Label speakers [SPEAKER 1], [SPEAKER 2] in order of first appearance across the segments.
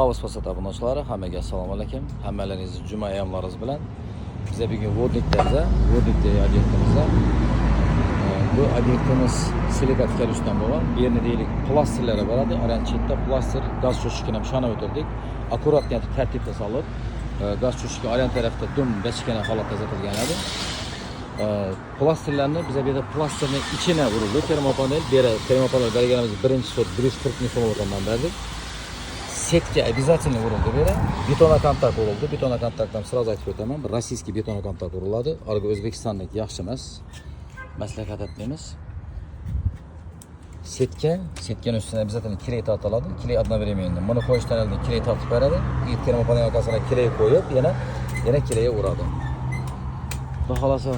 [SPEAKER 1] Avspasat abunachilari, hammaga assalomu alaykum. Hammalaringizni juma ayyomlaringiz bilan. Biza bugun Vodnikda obyektimizda. Bu obyektimiz silikat kalishdan bo'lgan. Bu yerda deylik plasterlari boradi. Aran chetda plaster, gaz cho'shkini ham shana o'tirdik. Akkuratga tartibda solib, gaz cho'shki aran tarafda dum bechkana holatda zatilgan edi. Plasterlarni biza bu yerda plasterning ichine urildi. Termopanel berganimiz birinchi sot 140 ming so'mdan berdik. Setka обязательно urildi beri. Betonokontakt urildi. Betonokontaktdan sразу aytib o'taman. Rossiyskiy betonokontakt uriladi. Argo O'zbekistondagi yaxshi emas. Maslahat etmaymiz. Setkani ustidan обязательно kley tortiladi. Kley одновременно. Buni qo'yishdan oldin kley tortib beradi. Termopanel orqasiga kley qo'yib, yana kley uradi. Xudo xolasa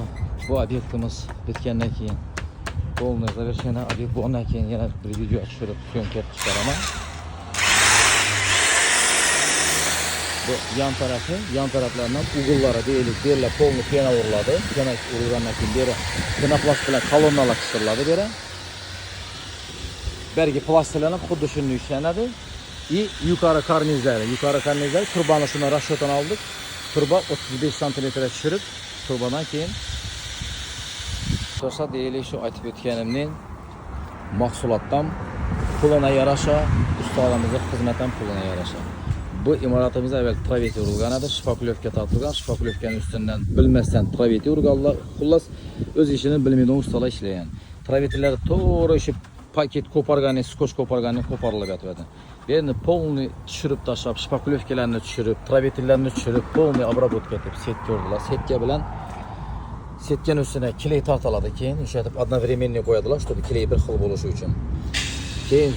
[SPEAKER 1] bu obyektimiz bitgandan keyin полный завершение obyekt bo'lgandan keyin yana bir video tushirib, syomka chiqaraman. Bu yan taraflardan ugullari deylik, berla polni pena uriladi. Pena urilgandan keyin beri penoplast bilan kolonnalar qishiriladi beri. Bergi plasterlar xuddi shunday ishlanadi. Yuqori karnizlar turbani shuni rashotan oldik. Turba 35 sm tushirib, turbadan keyin to'sa deylik shu aytib o'tganimning mahsulotdan puluna yarasha, ustalarimizning xizmatan puluna yarasha. Bu imoratimizda avval traveti urilgan edi, shpaklyovka tortilgan, shpaklyovkaning ustidan bilmasdan traveti urganlar. Xullas o'z ishini bilmaydigan ustalar ishlagan. Travetlar to'g'ri ishib paket ko'pargani, skoch ko'pargani qo'parilib yotibdi. Endi polni tushirib tashlab, shpaklyovkalarni tushirib, travetlarni tushirib, polni обработка etib setka urdilar. Setka bilan setkaning ustiga kley tortiladi, keyin ishlatib одновременно qo'yadilar, чтобы kley bir xil bo'lishi uchun. Keyin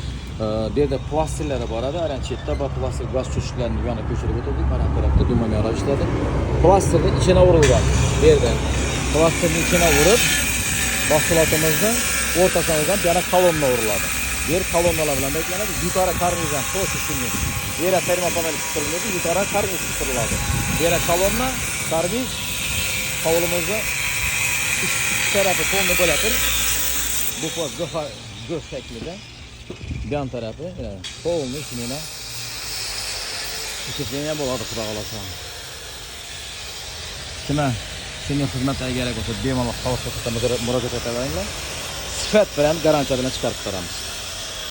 [SPEAKER 1] bu yerda plasterlari bor edi, aran chetda va plaster gaz cho'shiklarini yana ko'chirib o'tirdik. Mana bu tarafda dumamiyora ishladi. Plasterning ichine urilgan. Bu yerda plasterning ichine urib, mahsulotimizni o'rtasiga olgan yana kolonna uriladi. Bu yer kolonnalar bilan beklanadi. Yuqori karnizdan to'shi shunday. Bu yerda termopanel qishiriladi, yuqori karniz qishiriladi. Bu yerda kolonna, karniz hovlimizni ikki tarafi polni bo'latir. Bu go'sh shaklida. Yan tarafı polni içine ishitleniya bo'ladi, xudo xolasa. Kimga shunday xizmatlarga kerak bo'lsa, bemalol murojaat etaveringlar. Sifat bilan, garantiya bilan chiqarib beramiz.